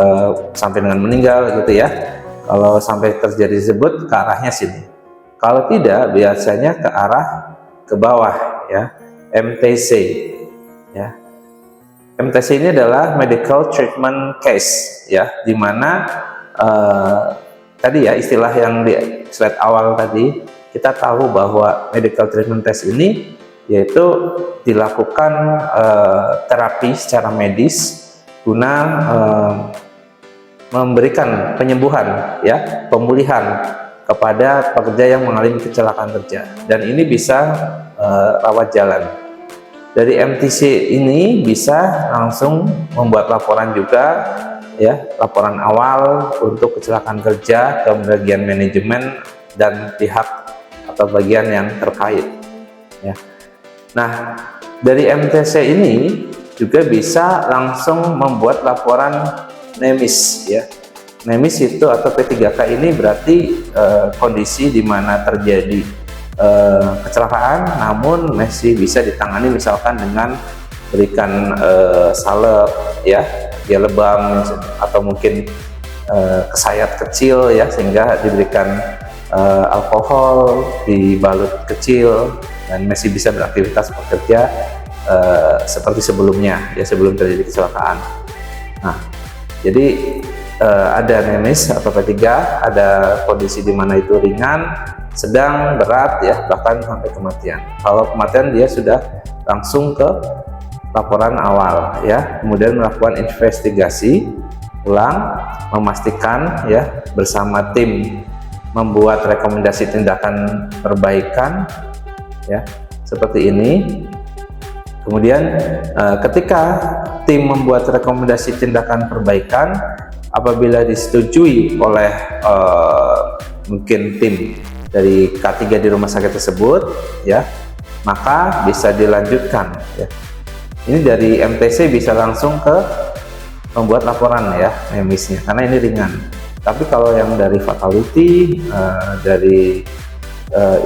sampai dengan meninggal gitu ya. Kalau sampai terjadi tersebut, ke arahnya sini. Kalau tidak, biasanya ke arah ke bawah ya, MTC ya. MTC ini adalah medical treatment case ya, dimana tadi ya istilah yang di slide awal tadi, kita tahu bahwa medical treatment test ini yaitu dilakukan terapi secara medis guna memberikan penyembuhan ya, pemulihan kepada pekerja yang mengalami kecelakaan kerja, dan ini bisa rawat jalan. Dari MTC ini bisa langsung membuat laporan juga ya, laporan awal untuk kecelakaan kerja ke bagian manajemen dan pihak atau bagian yang terkait ya. Nah, dari MTC ini juga bisa langsung membuat laporan NEMIS ya. NEMIS itu atau P3K ini berarti kondisi di mana terjadi kecelakaan namun masih bisa ditangani, misalkan dengan berikan salep ya, dia lebam, atau mungkin kesayat kecil ya, sehingga diberikan alkohol, dibalut kecil, dan masih bisa beraktivitas bekerja seperti sebelumnya ya, sebelum terjadi kecelakaan. Nah, jadi ada NEMIS atau P3, ada kondisi di mana itu ringan, sedang, berat ya, bahkan sampai kematian. Kalau kematian dia sudah langsung ke laporan awal ya, kemudian melakukan investigasi ulang, memastikan ya bersama tim membuat rekomendasi tindakan perbaikan ya seperti ini. Kemudian ketika tim membuat rekomendasi tindakan perbaikan, apabila disetujui oleh mungkin tim dari K3 di rumah sakit tersebut ya, maka bisa dilanjutkan ya. Ini dari MTC bisa langsung ke membuat laporan ya emisnya, karena ini ringan. Tapi kalau yang dari fatality,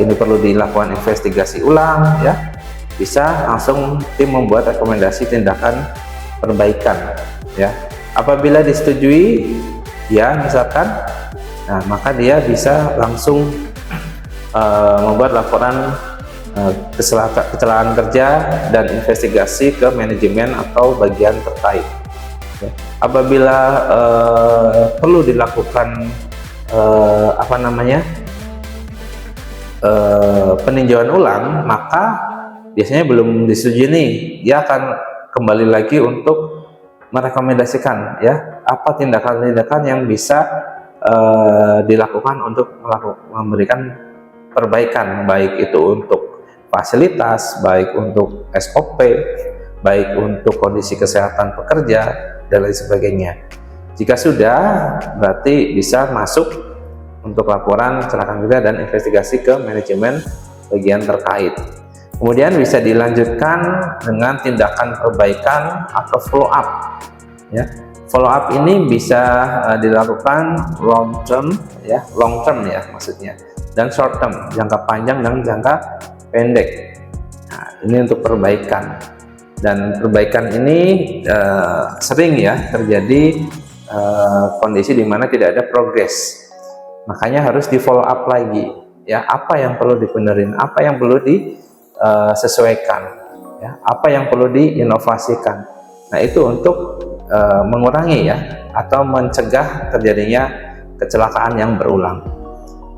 ini perlu dilakukan investigasi ulang ya, bisa langsung tim membuat rekomendasi tindakan perbaikan ya. Apabila disetujui ya misalkan, nah maka dia bisa langsung membuat laporan kecelakaan kerja dan investigasi ke manajemen atau bagian terkait. Apabila perlu dilakukan peninjauan ulang, maka biasanya belum disetujui nih, dia akan kembali lagi untuk merekomendasikan ya apa tindakan-tindakan yang bisa dilakukan untuk memberikan perbaikan, baik itu untuk fasilitas, baik untuk SOP, baik untuk kondisi kesehatan pekerja dan lain sebagainya. Jika sudah, berarti bisa masuk untuk laporan kecelakaan kerja dan investigasi ke manajemen bagian terkait. Kemudian bisa dilanjutkan dengan tindakan perbaikan atau follow up ya. Follow up ini bisa dilakukan long term ya maksudnya, dan short term, jangka panjang dan jangka pendek. Nah, ini untuk perbaikan, dan perbaikan ini sering ya terjadi kondisi di mana tidak ada progres, makanya harus di follow up lagi ya, apa yang perlu dibenerin, apa yang perlu disesuaikan ya, apa yang perlu diinovasikan. Nah itu untuk mengurangi ya atau mencegah terjadinya kecelakaan yang berulang.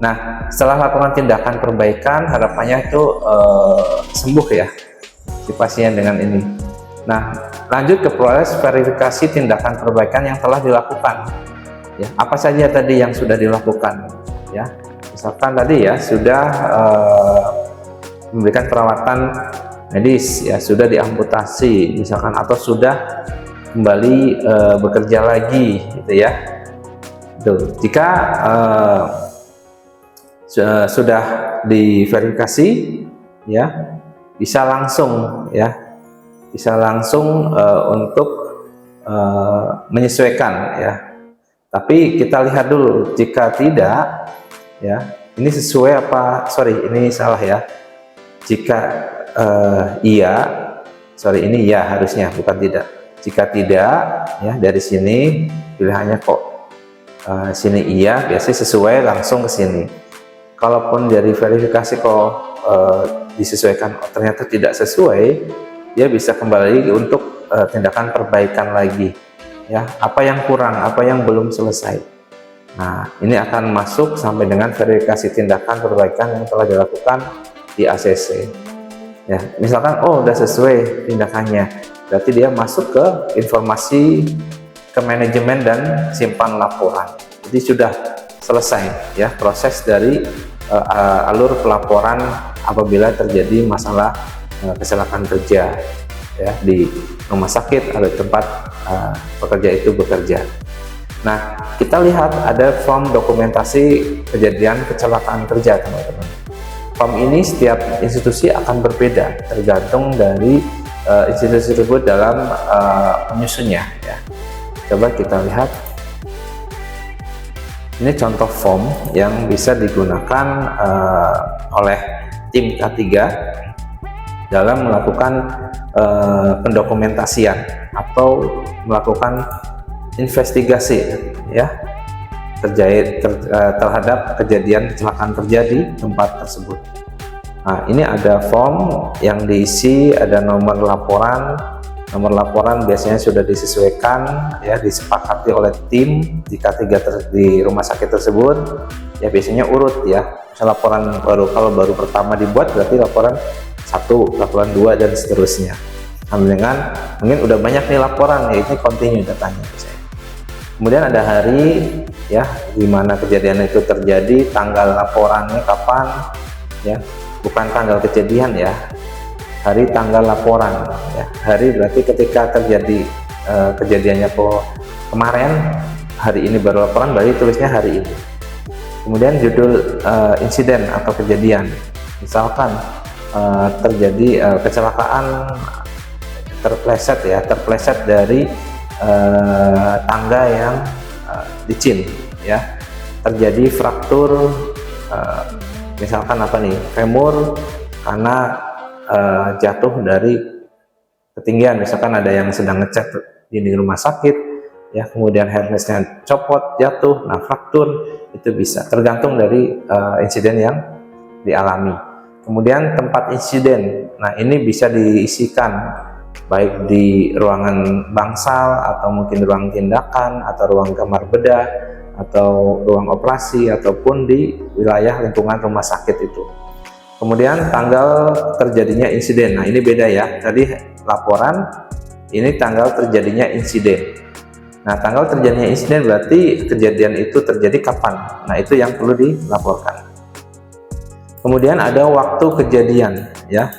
Nah, setelah lakukan tindakan perbaikan, harapannya itu sembuh ya si pasien dengan ini. Nah, lanjut ke proses verifikasi tindakan perbaikan yang telah dilakukan. Ya, apa saja tadi yang sudah dilakukan? Ya, misalkan tadi ya sudah memberikan perawatan medis, ya sudah diamputasi, misalkan, atau sudah kembali bekerja lagi, gitu ya. Tuh, jika sudah diverifikasi ya bisa langsung untuk menyesuaikan ya, tapi kita lihat dulu jika tidak ya, ini sesuai apa, ini salah ya, jika ini ya harusnya, bukan tidak. Jika tidak ya, dari sini pilihannya kok sini iya, biasanya sesuai langsung ke sini. Kalaupun dari verifikasi kok disesuaikan, ternyata tidak sesuai, dia bisa kembali untuk tindakan perbaikan lagi ya, apa yang kurang, apa yang belum selesai. Nah, ini akan masuk sampai dengan verifikasi tindakan perbaikan yang telah dilakukan di ACC ya. Misalkan udah sesuai tindakannya, berarti dia masuk ke informasi ke manajemen dan simpan laporan. Jadi sudah selesai ya proses dari alur pelaporan apabila terjadi masalah kecelakaan kerja ya di rumah sakit atau tempat pekerja itu bekerja. Nah, kita lihat ada form dokumentasi kejadian kecelakaan kerja, teman-teman. Form ini setiap institusi akan berbeda tergantung dari institusi tersebut dalam menyusunnya ya. Coba kita lihat. Ini contoh form yang bisa digunakan oleh tim K3 dalam melakukan pendokumentasian atau melakukan investigasi ya terhadap kejadian kecelakaan kerja di tempat tersebut. Nah, ini ada form yang diisi, ada nomor laporan. Nomor laporan biasanya sudah disesuaikan ya, disepakati oleh tim di K3 di rumah sakit tersebut ya, biasanya urut ya. Misal laporan kalau baru pertama dibuat berarti laporan 1, laporan 2 dan seterusnya. Sambil dengan mungkin udah banyak nih laporan, ya ini continue datanya misalnya. Kemudian ada hari ya di mana kejadian itu terjadi, tanggal laporannya kapan ya, bukan tanggal kejadian ya, hari tanggal laporan ya. Hari berarti ketika terjadi kejadiannya kemarin, hari ini baru laporan, berarti tulisnya hari ini. Kemudian judul insiden atau kejadian, misalkan terjadi kecelakaan terpleset dari tangga yang licin ya, terjadi fraktur misalkan apa nih, femur karena jatuh dari ketinggian, misalkan ada yang sedang ngecat di rumah sakit ya, kemudian harnessnya copot, jatuh, nah fraktur, itu bisa tergantung dari insiden yang dialami. Kemudian tempat insiden, nah ini bisa diisikan baik di ruangan bangsal atau mungkin ruang tindakan atau ruang kamar bedah atau ruang operasi ataupun di wilayah lingkungan rumah sakit itu. Kemudian tanggal terjadinya insiden, nah ini beda ya, tadi laporan, ini tanggal terjadinya insiden. Nah tanggal terjadinya insiden berarti kejadian itu terjadi kapan, nah itu yang perlu dilaporkan. Kemudian ada waktu kejadian ya,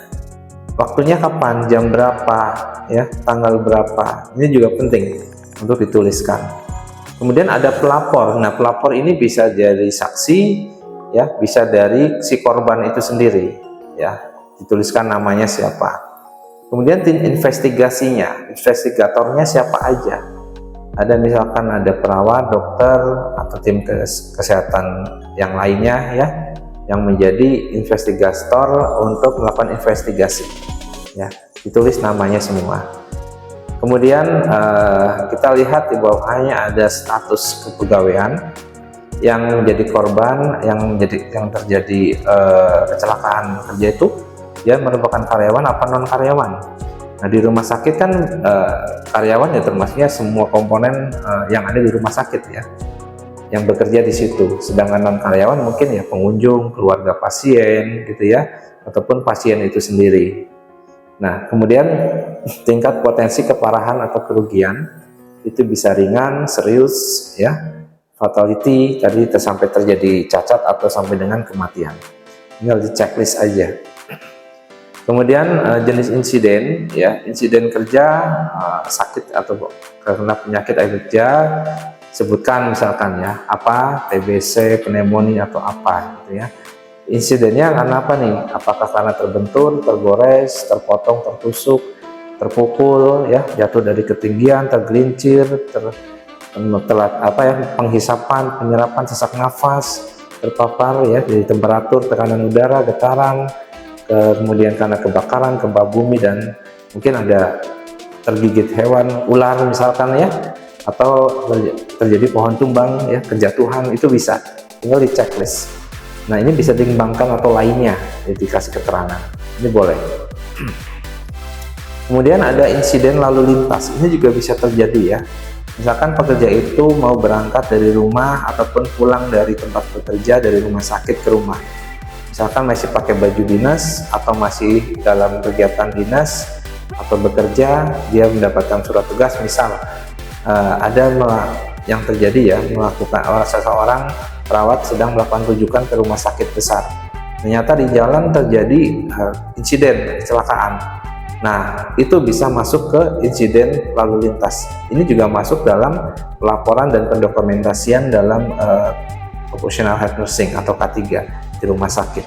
waktunya kapan, jam berapa ya, tanggal berapa, ini juga penting untuk dituliskan. Kemudian ada pelapor, nah pelapor ini bisa dari saksi ya, bisa dari si korban itu sendiri ya, dituliskan namanya siapa. Kemudian tim investigasinya, investigatornya siapa aja, ada misalkan ada perawat, dokter atau tim kesehatan yang lainnya ya, yang menjadi investigator untuk melakukan investigasi ya, ditulis namanya semua. Kemudian kita lihat di bawahnya ada status kepegawaian yang menjadi korban, yang terjadi kecelakaan kerja itu, dia merupakan karyawan apa non karyawan. Nah di rumah sakit kan karyawan ya termasuknya semua komponen yang ada di rumah sakit ya, yang bekerja di situ. Sedangkan non karyawan mungkin ya pengunjung, keluarga pasien gitu ya, ataupun pasien itu sendiri. Nah kemudian tingkat potensi keparahan atau kerugian itu bisa ringan, serius ya, fatality tadi sampai terjadi cacat atau sampai dengan kematian. Tinggal di checklist aja. Kemudian jenis insiden ya, insiden kerja, sakit atau karena penyakit kerja, sebutkan misalkan ya, apa, TBC, pneumonia atau apa gitu ya. Insidennya karena apa nih? Apakah karena terbentur, tergores, terpotong, tertusuk, terpukul ya, jatuh dari ketinggian, tergelincir, telat apa ya, penghisapan, penyerapan, sesak nafas, terpapar ya dari temperatur, tekanan udara, getaran, kemudian karena kebakaran, gempa bumi, dan mungkin ada tergigit hewan, ular misalkan ya, atau terjadi pohon tumbang ya, kejatuhan, itu bisa, tinggal di checklist. Nah ini bisa dikembangkan atau lainnya, dikasih keterangan, ini boleh. Kemudian ada insiden lalu lintas, ini juga bisa terjadi ya. Misalkan pekerja itu mau berangkat dari rumah ataupun pulang dari tempat bekerja, dari rumah sakit ke rumah. Misalkan masih pakai baju dinas atau masih dalam kegiatan dinas atau bekerja, dia mendapatkan surat tugas, misal ada yang terjadi ya, melakukan seseorang perawat sedang melakukan rujukan ke rumah sakit besar, ternyata di jalan terjadi insiden kecelakaan. Nah itu bisa masuk ke insiden lalu lintas, ini juga masuk dalam pelaporan dan pendokumentasian dalam occupational health nursing atau K3 di rumah sakit.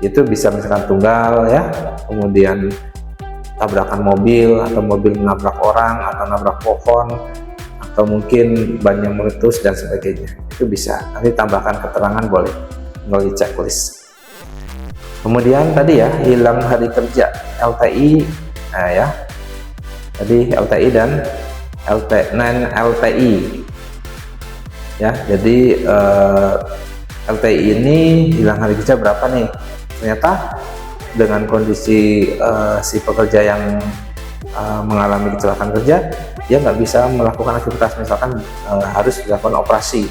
Itu bisa misalkan tunggal ya, kemudian tabrakan mobil atau mobil menabrak orang atau nabrak pohon, atau mungkin ban yang meletus dan sebagainya, itu bisa. Nanti tambahkan keterangan boleh, melalui checklist. Kemudian tadi ya, hilang hari kerja, LTI, nah ya, tadi LTI dan LTI ya. Jadi LTI ini hilang hari kerja berapa nih? Ternyata dengan kondisi si pekerja yang mengalami kecelakaan kerja, dia nggak bisa melakukan aktivitas, misalkan harus dilakukan operasi,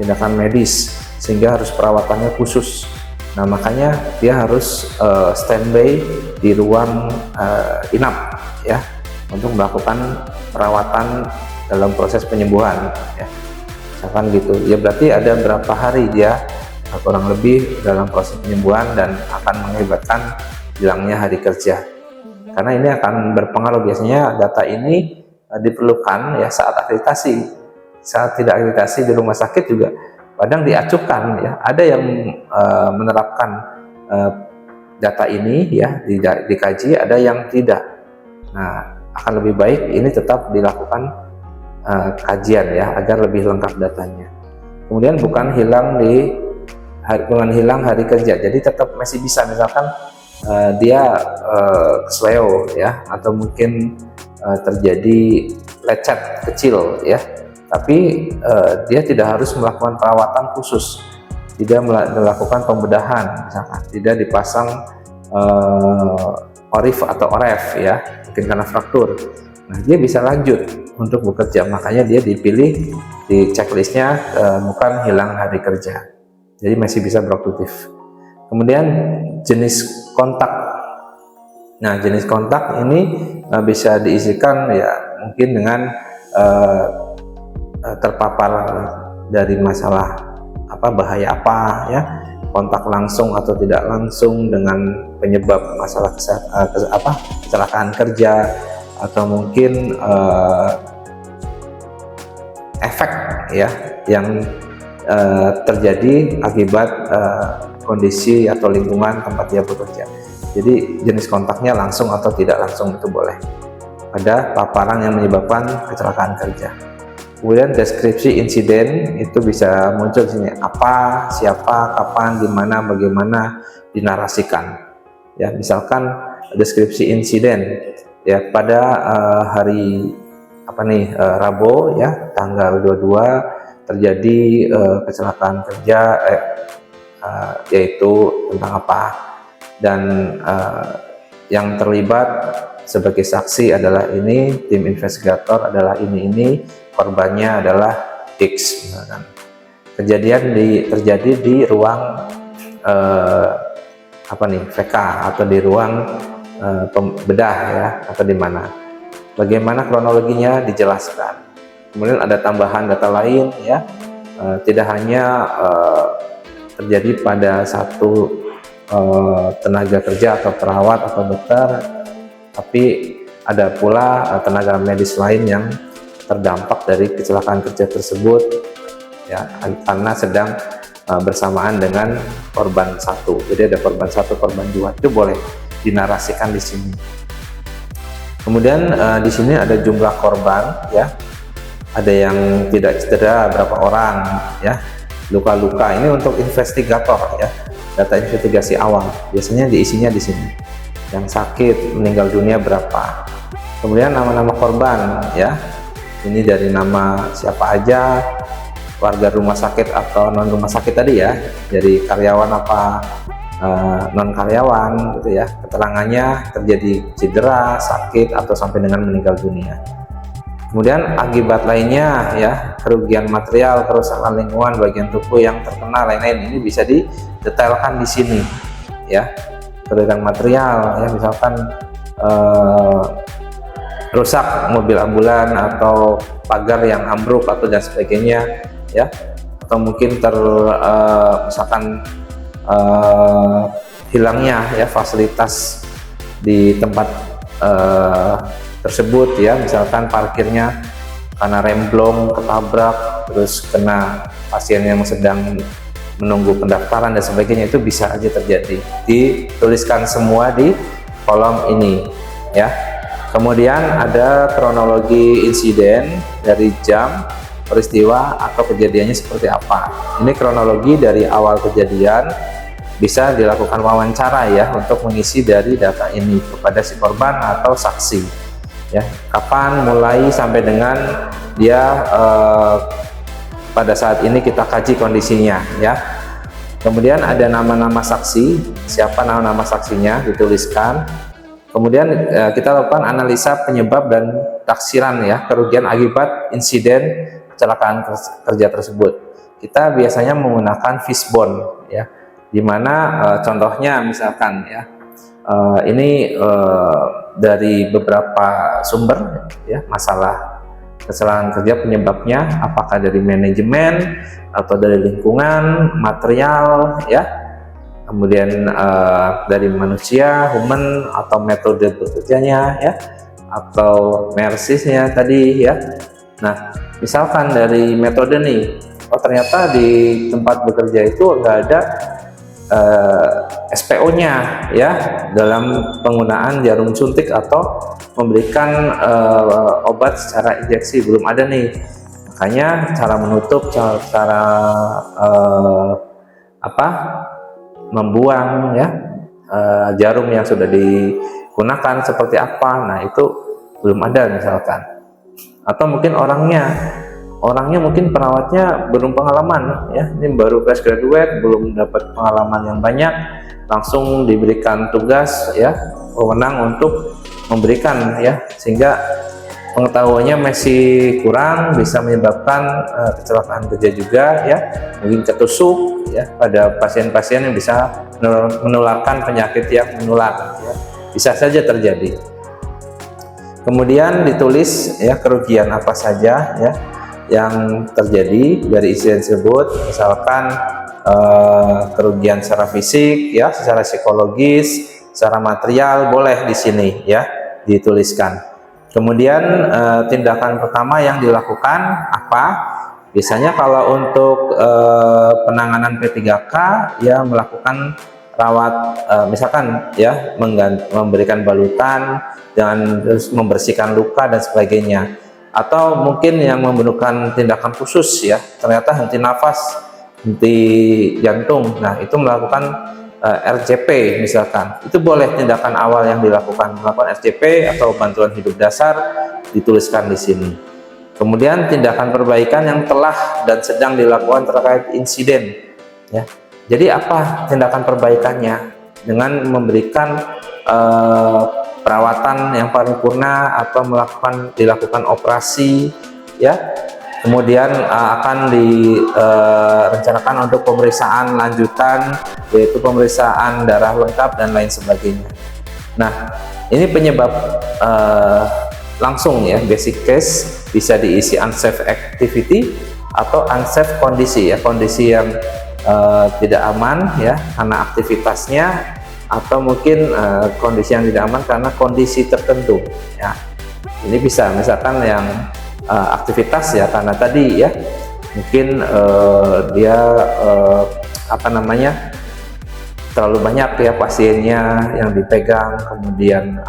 tindakan medis, sehingga harus perawatannya khusus Nah, makanya dia harus standby di ruang inap ya, untuk melakukan perawatan dalam proses penyembuhan ya. Misalkan gitu ya, berarti ada berapa hari dia kurang lebih dalam proses penyembuhan dan akan mengakibatkan hilangnya hari kerja. Karena ini akan berpengaruh, biasanya data ini diperlukan ya saat akreditasi. Saat tidak akreditasi di rumah sakit juga kadang diacukan ya. Ada yang menerapkan data ini ya dikaji, ada yang tidak. Nah, akan lebih baik ini tetap dilakukan kajian ya, agar lebih lengkap datanya. Kemudian bukan hilang hari kerja, jadi tetap masih bisa, misalkan dia kesleo ya, atau mungkin terjadi lecet kecil ya, tapi dia tidak harus melakukan perawatan khusus, tidak melakukan pembedahan, misalkan tidak dipasang orif atau oref ya, mungkin karena fraktur. Nah, dia bisa lanjut untuk bekerja, makanya dia dipilih di checklistnya bukan hilang hari kerja, jadi masih bisa produktif. Kemudian jenis kontak. Nah, jenis kontak ini bisa diisikan ya mungkin dengan terpapar dari masalah bahaya apa ya, kontak langsung atau tidak langsung dengan penyebab masalah kecelakaan kerja, atau mungkin efek ya yang terjadi akibat kondisi atau lingkungan tempat dia bekerja. Jadi jenis kontaknya langsung atau tidak langsung itu boleh. Ada paparan yang menyebabkan kecelakaan kerja. Kemudian deskripsi insiden itu bisa muncul di sini, apa, siapa, kapan, di mana, bagaimana, dinarasikan. Ya, misalkan deskripsi insiden ya, pada hari Rabu ya, tanggal 22 terjadi kecelakaan kerja yaitu tentang apa, dan yang terlibat sebagai saksi adalah ini, tim investigator adalah ini, korbannya adalah X misalkan. Kejadian terjadi di ruang VK atau di ruang bedah ya, atau di mana. Bagaimana kronologinya dijelaskan. Kemudian ada tambahan data lain ya, tidak hanya terjadi pada satu tenaga kerja atau perawat atau dokter, tapi ada pula tenaga medis lain yang terdampak dari kecelakaan kerja tersebut ya, karena sedang bersamaan dengan korban satu. Jadi ada korban satu, korban dua, itu boleh dinarasikan di sini. Kemudian di sini ada jumlah korban ya, ada yang tidak cedera berapa orang ya, luka-luka, ini untuk investigator ya, data investigasi awal biasanya diisinya di sini. Yang sakit meninggal dunia berapa. Kemudian nama-nama korban ya, ini dari nama siapa aja, warga rumah sakit atau non rumah sakit tadi ya, dari karyawan apa non karyawan gitu ya, keterangannya terjadi cedera, sakit, atau sampai dengan meninggal dunia. Kemudian akibat lainnya ya, kerugian material, kerusakan lingkungan, bagian tubuh yang terkena, lain-lain, ini bisa didetailkan di sini ya. Kerugian material ya, misalkan rusak mobil ambulan atau pagar yang ambruk atau dan sebagainya ya, atau mungkin misalkan hilangnya ya fasilitas di tempat tersebut ya, misalkan parkirnya karena remblong ketabrak, terus kena pasien yang sedang menunggu pendaftaran dan sebagainya, itu bisa aja terjadi. Dituliskan semua di kolom ini ya. Kemudian ada kronologi insiden dari jam peristiwa atau kejadiannya seperti apa. Ini kronologi dari awal kejadian, bisa dilakukan wawancara ya untuk mengisi dari data ini kepada si korban atau saksi ya, kapan mulai sampai dengan dia pada saat ini kita kaji kondisinya ya. Kemudian ada nama-nama saksi, siapa nama-nama saksinya dituliskan. Kemudian kita lakukan analisa penyebab dan taksiran ya, kerugian akibat insiden kecelakaan kerja tersebut. Kita biasanya menggunakan fishbone ya. Dimana contohnya misalkan ya, ini dari beberapa sumber ya, masalah kecelakaan kerja penyebabnya apakah dari manajemen atau dari lingkungan, material ya, kemudian dari manusia, human, atau metode bekerjanya ya, atau mersisnya tadi ya. Nah, misalkan dari metode nih, oh ternyata di tempat bekerja itu nggak ada SPO-nya ya dalam penggunaan jarum suntik atau memberikan obat secara injeksi, belum ada nih. Makanya cara menutup, cara membuang ya jarum yang sudah digunakan seperti apa, nah itu belum ada misalkan. Atau mungkin orangnya mungkin perawatnya belum pengalaman ya, ini baru fresh graduate, belum dapat pengalaman yang banyak, langsung diberikan tugas ya, wewenang untuk memberikan ya, sehingga pengetahuannya masih kurang, bisa menyebabkan kecelakaan kerja juga ya, mungkin ketusuk ya pada pasien-pasien yang bisa menularkan penyakit yang menular ya. Bisa saja terjadi. Kemudian ditulis ya kerugian apa saja ya yang terjadi dari insiden tersebut, misalkan kerugian secara fisik ya, secara psikologis, secara material, boleh di sini ya dituliskan. Kemudian tindakan pertama yang dilakukan apa? Biasanya kalau untuk penanganan P3K ya melakukan rawat, misalkan ya memberikan balutan dan terus membersihkan luka dan sebagainya. Atau mungkin yang memerlukan tindakan khusus ya, ternyata henti nafas, henti jantung. Nah, itu melakukan RCP misalkan. Itu boleh tindakan awal yang dilakukan, melakukan RCP atau bantuan hidup dasar, dituliskan di sini. Kemudian tindakan perbaikan yang telah dan sedang dilakukan terkait insiden ya. Jadi apa tindakan perbaikannya? Dengan memberikan perawatan yang paripurna atau dilakukan operasi ya. Kemudian akan direncanakan untuk pemeriksaan lanjutan, yaitu pemeriksaan darah lengkap dan lain sebagainya. Nah, ini penyebab langsung ya, basic case bisa diisi unsafe activity atau unsafe kondisi ya, kondisi yang tidak aman ya karena aktivitasnya, atau mungkin kondisi yang tidak aman karena kondisi tertentu ya. Ini bisa misalkan yang aktivitas ya, karena tadi ya mungkin dia terlalu banyak ya pasiennya yang dipegang, kemudian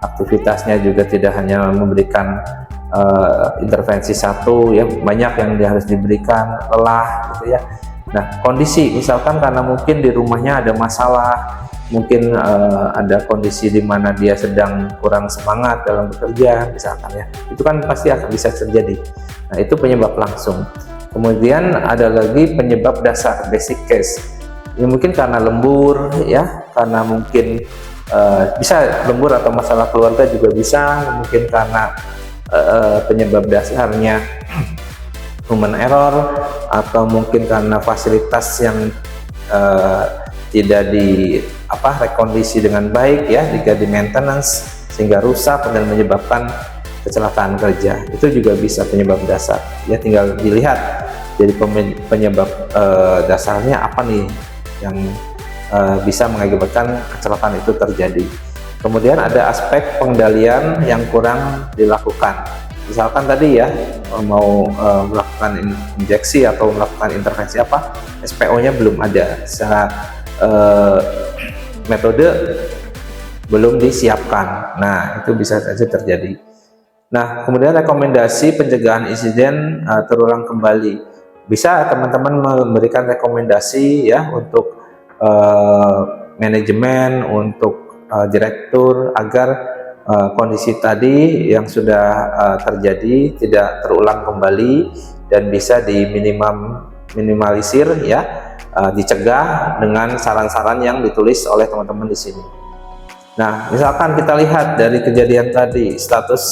aktivitasnya juga tidak hanya memberikan intervensi satu ya, banyak yang dia harus diberikan, lelah gitu ya. Nah, kondisi misalkan karena mungkin di rumahnya ada masalah, mungkin ada kondisi di mana dia sedang kurang semangat dalam bekerja misalkan ya, itu kan pasti akan bisa terjadi. Nah, itu penyebab langsung. Kemudian ada lagi penyebab dasar, basic case. Ini mungkin karena lembur ya, karena mungkin bisa lembur atau masalah keluarga juga bisa, mungkin karena penyebab dasarnya human error, atau mungkin karena fasilitas yang tidak rekondisi dengan baik ya, jika di maintenance sehingga rusak dan menyebabkan kecelakaan kerja. Itu juga bisa penyebab dasar ya, tinggal dilihat jadi penyebab dasarnya apa nih yang bisa mengakibatkan kecelakaan itu terjadi. Kemudian ada aspek pengendalian yang kurang dilakukan. Misalkan tadi ya mau melakukan injeksi atau melakukan intervensi apa, SPO-nya belum ada, secara metode belum disiapkan. Nah, itu bisa saja terjadi. Nah, kemudian rekomendasi pencegahan insiden terulang kembali. Bisa teman-teman memberikan rekomendasi ya untuk manajemen, untuk direktur, agar kondisi tadi yang sudah terjadi tidak terulang kembali dan bisa diminimalisir ya, dicegah dengan saran-saran yang ditulis oleh teman-teman di sini. Nah, misalkan kita lihat dari kejadian tadi, status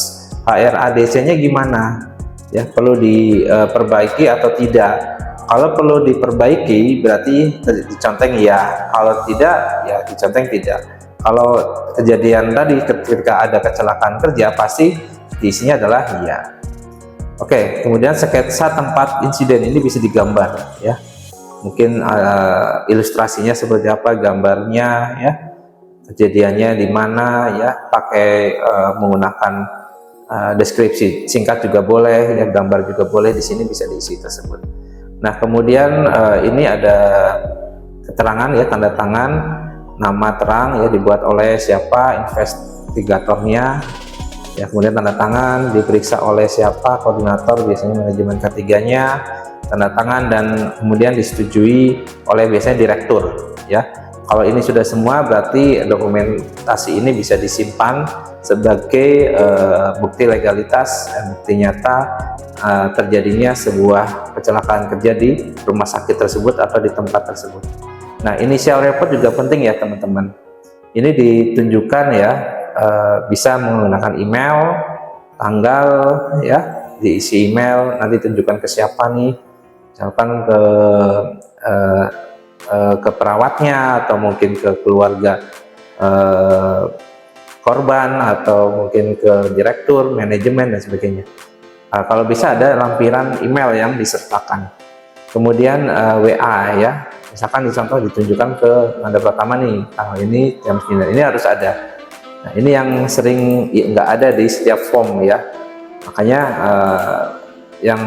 HRADC-nya gimana ya, perlu diperbaiki atau tidak. Kalau perlu diperbaiki berarti diconteng ya, kalau tidak ya diconteng tidak. Kalau kejadian tadi ketika ada kecelakaan kerja pasti isinya adalah iya. Oke, kemudian sketsa tempat insiden ini bisa digambar ya. Mungkin ilustrasinya seperti apa, gambarnya ya, kejadiannya di mana ya, pakai menggunakan deskripsi singkat juga boleh ya, gambar juga boleh, di sini bisa diisi tersebut. Nah, kemudian ini ada keterangan ya, tanda tangan, nama terang ya, dibuat oleh siapa, investigatornya ya, kemudian tanda tangan diperiksa oleh siapa, koordinator, biasanya manajemen ketiganya, tanda tangan, dan kemudian disetujui oleh biasanya direktur ya. Kalau ini sudah semua berarti dokumentasi ini bisa disimpan sebagai bukti legalitas, bukti nyata terjadinya sebuah kecelakaan kerja di rumah sakit tersebut atau di tempat tersebut. Nah, inisial report juga penting ya teman-teman. Ini ditunjukkan ya, bisa menggunakan email, tanggal ya, diisi email, nanti tunjukkan ke siapa nih, misalkan ke perawatnya atau mungkin ke keluarga korban atau mungkin ke direktur, manajemen dan sebagainya. Kalau bisa ada lampiran email yang disertakan. Kemudian WA ya, misalkan contoh ditunjukkan ke tanda pertama nih, tanggal ini jam 9, ini harus ada. Nah, ini yang sering nggak ada di setiap form ya, makanya yang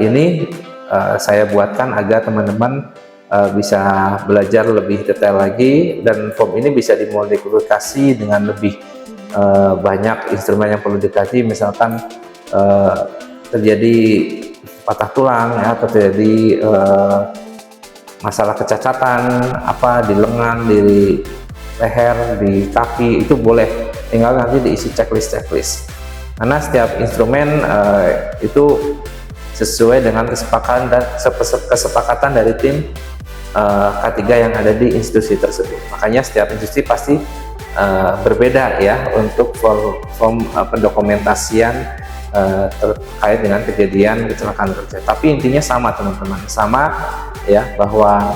ini saya buatkan agar teman-teman bisa belajar lebih detail lagi, dan form ini bisa dimodifikasi dengan lebih banyak instrumen yang perlu dikaji, misalkan terjadi patah tulang ya, atau terjadi masalah kecacatan apa di lengan, di leher, di kaki, itu boleh, tinggal nanti diisi checklist. Karena setiap instrumen itu sesuai dengan kesepakatan dari tim K3 yang ada di institusi tersebut. Makanya setiap institusi pasti berbeda ya untuk form pendokumentasian terkait dengan kejadian kecelakaan kerja. Tapi intinya sama teman-teman, sama ya, bahwa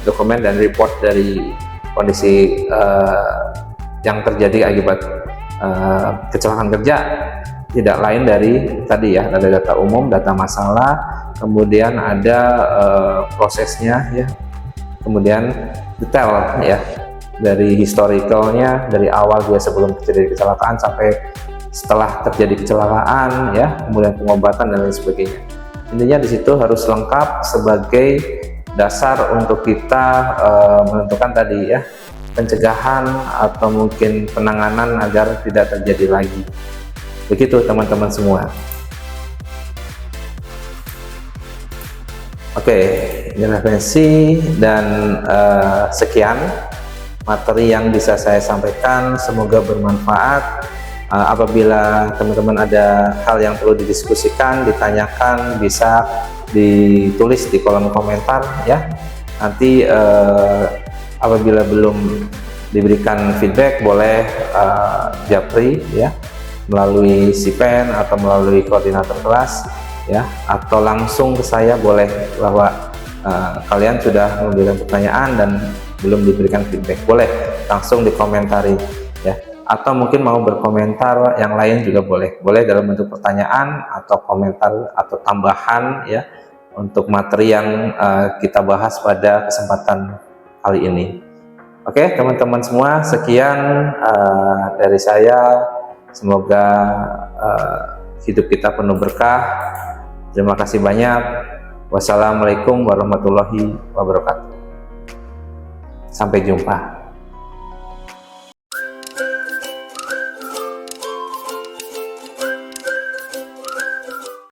dokumen dan report dari kondisi yang terjadi akibat kecelakaan kerja tidak lain dari tadi ya, ada data umum, data masalah, kemudian ada prosesnya ya, kemudian detail ya, dari historicalnya, dari awal dia sebelum terjadi kecelakaan sampai setelah terjadi kecelakaan ya, kemudian pengobatan dan lain sebagainya. Intinya di situ harus lengkap sebagai dasar untuk kita menentukan tadi ya, pencegahan atau mungkin penanganan agar tidak terjadi lagi. Begitu teman-teman semua. Oke, ini referensi dan sekian materi yang bisa saya sampaikan, semoga bermanfaat. Apabila teman-teman ada hal yang perlu didiskusikan, ditanyakan, bisa ditulis di kolom komentar ya. Nanti apabila belum diberikan feedback, boleh japri ya, melalui Sipen atau melalui koordinator kelas ya, atau langsung ke saya boleh, bahwa kalian sudah memberikan pertanyaan dan belum diberikan feedback, boleh langsung dikomentari ya, atau mungkin mau berkomentar yang lain juga boleh dalam bentuk pertanyaan atau komentar atau tambahan ya, untuk materi yang kita bahas pada kesempatan kali ini. Oke teman-teman semua, sekian dari saya. Semoga hidup kita penuh berkah. Terima kasih banyak. Wassalamualaikum warahmatullahi wabarakatuh. Sampai jumpa.